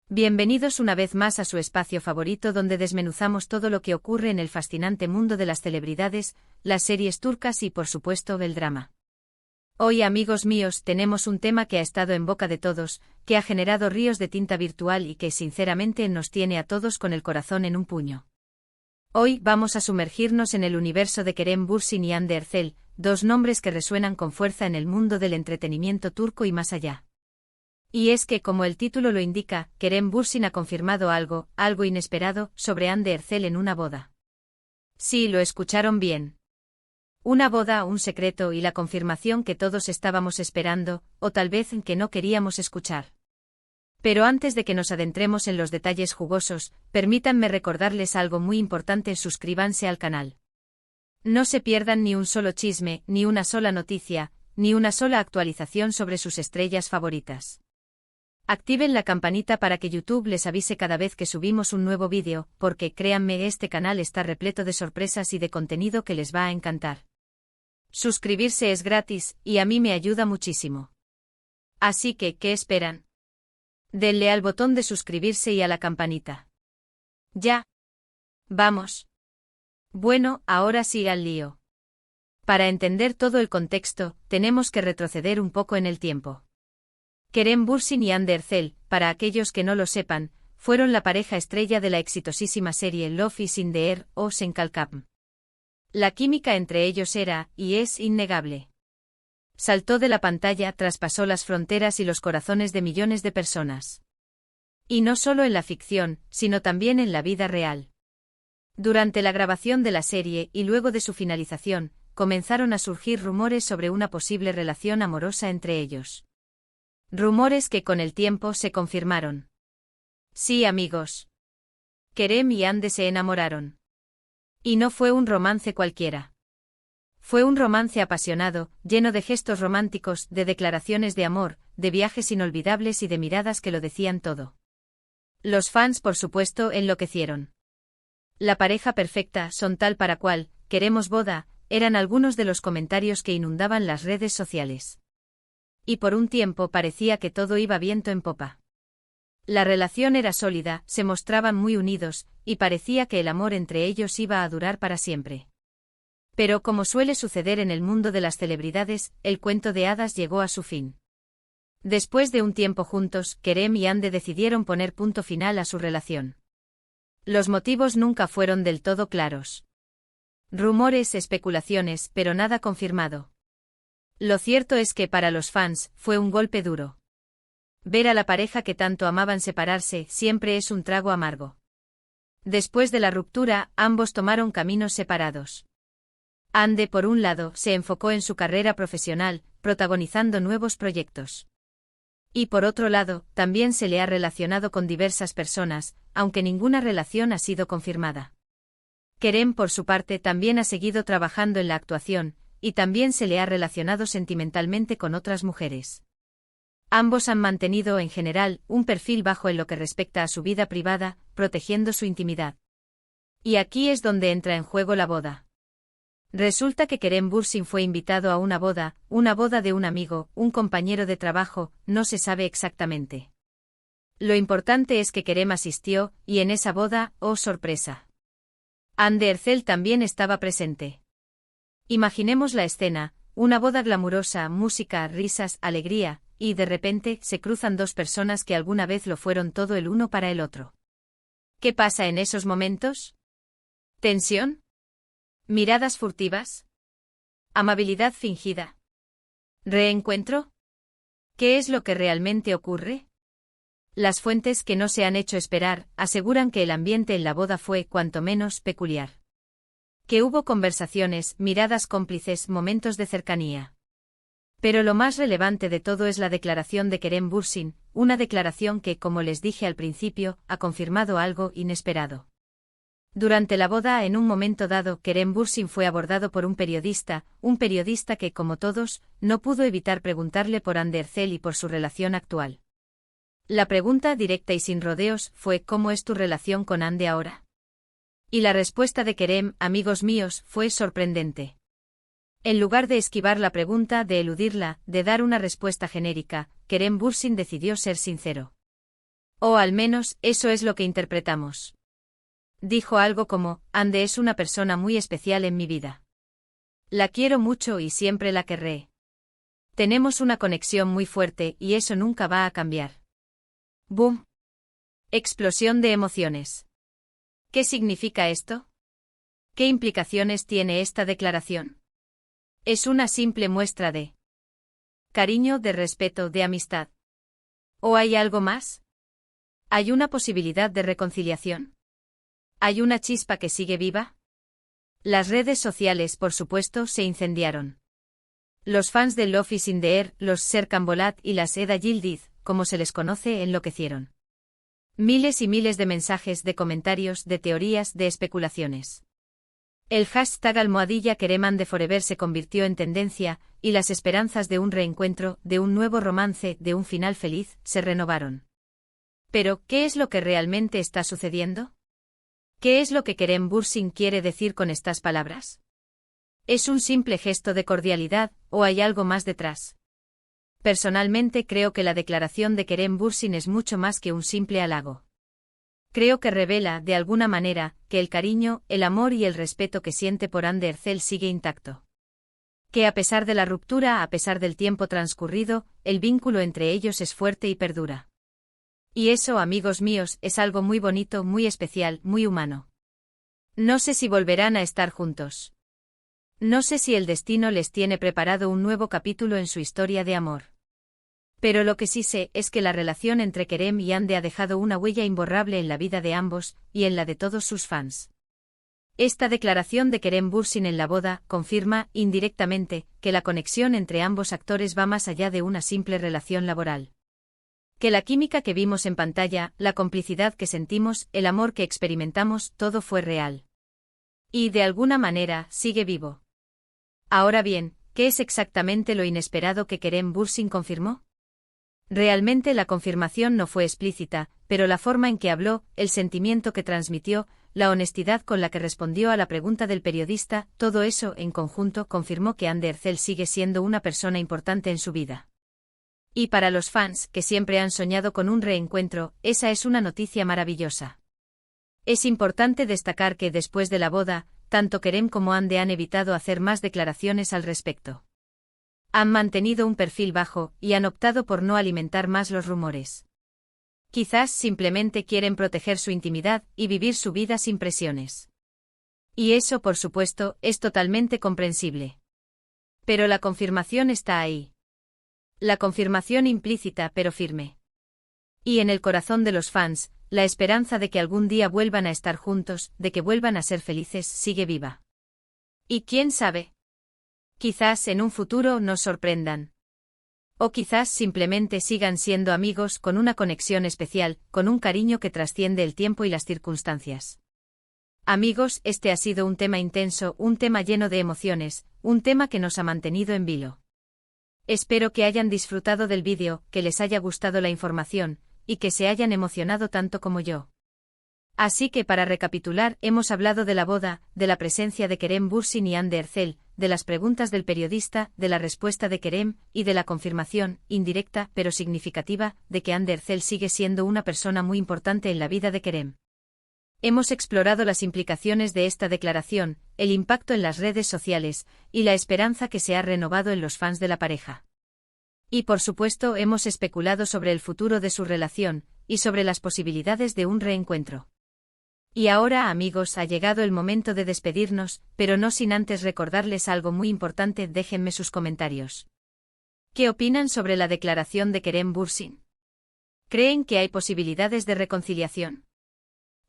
Bienvenidos una vez más a su espacio favorito donde desmenuzamos todo lo que ocurre en el fascinante mundo de las celebridades, las series turcas y por supuesto el drama. Hoy, amigos míos, tenemos un tema que ha estado en boca de todos, que ha generado ríos de tinta virtual y que sinceramente nos tiene a todos con el corazón en un puño. Hoy vamos a sumergirnos en el universo de Kerem Bürsin y Hande Erçel, dos nombres que resuenan con fuerza en el mundo del entretenimiento turco y más allá. Y es que, como el título lo indica, Kerem Bürsin ha confirmado algo inesperado, sobre Hande Erçel en una boda. Sí, lo escucharon bien. Una boda, un secreto y la confirmación que todos estábamos esperando, o tal vez que no queríamos escuchar. Pero antes de que nos adentremos en los detalles jugosos, permítanme recordarles algo muy importante: suscríbanse al canal. No se pierdan ni un solo chisme, ni una sola noticia, ni una sola actualización sobre sus estrellas favoritas. Activen la campanita para que YouTube les avise cada vez que subimos un nuevo vídeo, porque créanme, este canal está repleto de sorpresas y de contenido que les va a encantar. Suscribirse es gratis, y a mí me ayuda muchísimo. Así que, ¿qué esperan? Denle al botón de suscribirse y a la campanita. ¡Ya! ¡Vamos! Bueno, ahora sí al lío. Para entender todo el contexto, tenemos que retroceder un poco en el tiempo. Kerem Bürsin y Hande Erçel, para aquellos que no lo sepan, fueron la pareja estrella de la exitosísima serie Love is in the Air o Sen Kalkapm. La química entre ellos era, y es, innegable. Saltó de la pantalla, traspasó las fronteras y los corazones de millones de personas. Y no solo en la ficción, sino también en la vida real. Durante la grabación de la serie y luego de su finalización, comenzaron a surgir rumores sobre una posible relación amorosa entre ellos. Rumores que con el tiempo se confirmaron. Sí, amigos. Kerem y Hande se enamoraron. Y no fue un romance cualquiera. Fue un romance apasionado, lleno de gestos románticos, de declaraciones de amor, de viajes inolvidables y de miradas que lo decían todo. Los fans, por supuesto, enloquecieron. La pareja perfecta, son tal para cual, queremos boda, eran algunos de los comentarios que inundaban las redes sociales. Y por un tiempo parecía que todo iba viento en popa. La relación era sólida, se mostraban muy unidos, y parecía que el amor entre ellos iba a durar para siempre. Pero como suele suceder en el mundo de las celebridades, el cuento de hadas llegó a su fin. Después de un tiempo juntos, Kerem y Hande decidieron poner punto final a su relación. Los motivos nunca fueron del todo claros. Rumores, especulaciones, pero nada confirmado. Lo cierto es que para los fans, fue un golpe duro. Ver a la pareja que tanto amaban separarse siempre es un trago amargo. Después de la ruptura, ambos tomaron caminos separados. Hande, por un lado, se enfocó en su carrera profesional, protagonizando nuevos proyectos. Y por otro lado, también se le ha relacionado con diversas personas, aunque ninguna relación ha sido confirmada. Kerem, por su parte, también ha seguido trabajando en la actuación, y también se le ha relacionado sentimentalmente con otras mujeres. Ambos han mantenido, en general, un perfil bajo en lo que respecta a su vida privada, protegiendo su intimidad. Y aquí es donde entra en juego la boda. Resulta que Kerem Bürsin fue invitado a una boda de un amigo, un compañero de trabajo, no se sabe exactamente. Lo importante es que Kerem asistió, y en esa boda, ¡oh sorpresa!, Hande Erçel también estaba presente. Imaginemos la escena, una boda glamurosa, música, risas, alegría, y de repente, se cruzan dos personas que alguna vez lo fueron todo el uno para el otro. ¿Qué pasa en esos momentos? ¿Tensión? ¿Miradas furtivas? ¿Amabilidad fingida? ¿Reencuentro? ¿Qué es lo que realmente ocurre? Las fuentes que no se han hecho esperar aseguran que el ambiente en la boda fue, cuanto menos, peculiar. Que hubo conversaciones, miradas cómplices, momentos de cercanía. Pero lo más relevante de todo es la declaración de Kerem Bürsin, una declaración que, como les dije al principio, ha confirmado algo inesperado. Durante la boda, en un momento dado, Kerem Bürsin fue abordado por un periodista que, como todos, no pudo evitar preguntarle por Hande Erçel y por su relación actual. La pregunta, directa y sin rodeos, fue: ¿cómo es tu relación con Hande ahora? Y la respuesta de Kerem, amigos míos, fue sorprendente. En lugar de esquivar la pregunta, de eludirla, de dar una respuesta genérica, Kerem Bürsin decidió ser sincero. O al menos, eso es lo que interpretamos. Dijo algo como, Ande es una persona muy especial en mi vida. La quiero mucho y siempre la querré. Tenemos una conexión muy fuerte y eso nunca va a cambiar. ¡Boom! Explosión de emociones. ¿Qué significa esto? ¿Qué implicaciones tiene esta declaración? Es una simple muestra de cariño, de respeto, de amistad. ¿O hay algo más? ¿Hay una posibilidad de reconciliación? ¿Hay una chispa que sigue viva? Las redes sociales, por supuesto, se incendiaron. Los fans de Love is in the Air, los Serkan Bolat y las Eda Yildiz, como se les conoce, enloquecieron. Miles y miles de mensajes, de comentarios, de teorías, de especulaciones. El hashtag #Kereman de Forever se convirtió en tendencia, y las esperanzas de un reencuentro, de un nuevo romance, de un final feliz, se renovaron. Pero, ¿qué es lo que realmente está sucediendo? ¿Qué es lo que Kerem Bürsin quiere decir con estas palabras? ¿Es un simple gesto de cordialidad, o hay algo más detrás? Personalmente creo que la declaración de Kerem Bürsin es mucho más que un simple halago. Creo que revela, de alguna manera, que el cariño, el amor y el respeto que siente por Hande Erçel sigue intacto. Que a pesar de la ruptura, a pesar del tiempo transcurrido, el vínculo entre ellos es fuerte y perdura. Y eso, amigos míos, es algo muy bonito, muy especial, muy humano. No sé si volverán a estar juntos. No sé si el destino les tiene preparado un nuevo capítulo en su historia de amor. Pero lo que sí sé es que la relación entre Kerem y Hande ha dejado una huella imborrable en la vida de ambos, y en la de todos sus fans. Esta declaración de Kerem Bürsin en la boda confirma, indirectamente, que la conexión entre ambos actores va más allá de una simple relación laboral. Que la química que vimos en pantalla, la complicidad que sentimos, el amor que experimentamos, todo fue real. Y, de alguna manera, sigue vivo. Ahora bien, ¿qué es exactamente lo inesperado que Kerem Bürsin confirmó? Realmente la confirmación no fue explícita, pero la forma en que habló, el sentimiento que transmitió, la honestidad con la que respondió a la pregunta del periodista, todo eso, en conjunto, confirmó que Hande Erçel sigue siendo una persona importante en su vida. Y para los fans, que siempre han soñado con un reencuentro, esa es una noticia maravillosa. Es importante destacar que después de la boda, tanto Kerem como Hande han evitado hacer más declaraciones al respecto. Han mantenido un perfil bajo, y han optado por no alimentar más los rumores. Quizás simplemente quieren proteger su intimidad y vivir su vida sin presiones. Y eso, por supuesto, es totalmente comprensible. Pero la confirmación está ahí. La confirmación implícita pero firme. Y en el corazón de los fans, la esperanza de que algún día vuelvan a estar juntos, de que vuelvan a ser felices, sigue viva. Y quién sabe. Quizás en un futuro nos sorprendan. O quizás simplemente sigan siendo amigos con una conexión especial, con un cariño que trasciende el tiempo y las circunstancias. Amigos, este ha sido un tema intenso, un tema lleno de emociones, un tema que nos ha mantenido en vilo. Espero que hayan disfrutado del vídeo, que les haya gustado la información, y que se hayan emocionado tanto como yo. Así que para recapitular, hemos hablado de la boda, de la presencia de Kerem Bürsin y Hande Erçel, de las preguntas del periodista, de la respuesta de Kerem, y de la confirmación, indirecta pero significativa, de que Hande Erçel sigue siendo una persona muy importante en la vida de Kerem. Hemos explorado las implicaciones de esta declaración, el impacto en las redes sociales, y la esperanza que se ha renovado en los fans de la pareja. Y por supuesto hemos especulado sobre el futuro de su relación, y sobre las posibilidades de un reencuentro. Y ahora, amigos, ha llegado el momento de despedirnos, pero no sin antes recordarles algo muy importante. Déjenme sus comentarios. ¿Qué opinan sobre la declaración de Kerem Bürsin? ¿Creen que hay posibilidades de reconciliación?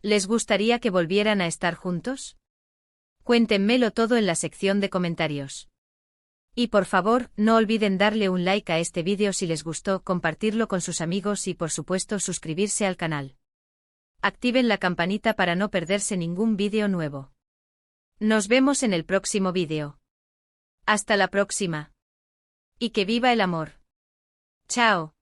¿Les gustaría que volvieran a estar juntos? Cuéntenmelo todo en la sección de comentarios. Y por favor, no olviden darle un like a este vídeo si les gustó, compartirlo con sus amigos y por supuesto suscribirse al canal. Activen la campanita para no perderse ningún vídeo nuevo. Nos vemos en el próximo vídeo. Hasta la próxima. Y que viva el amor. Chao.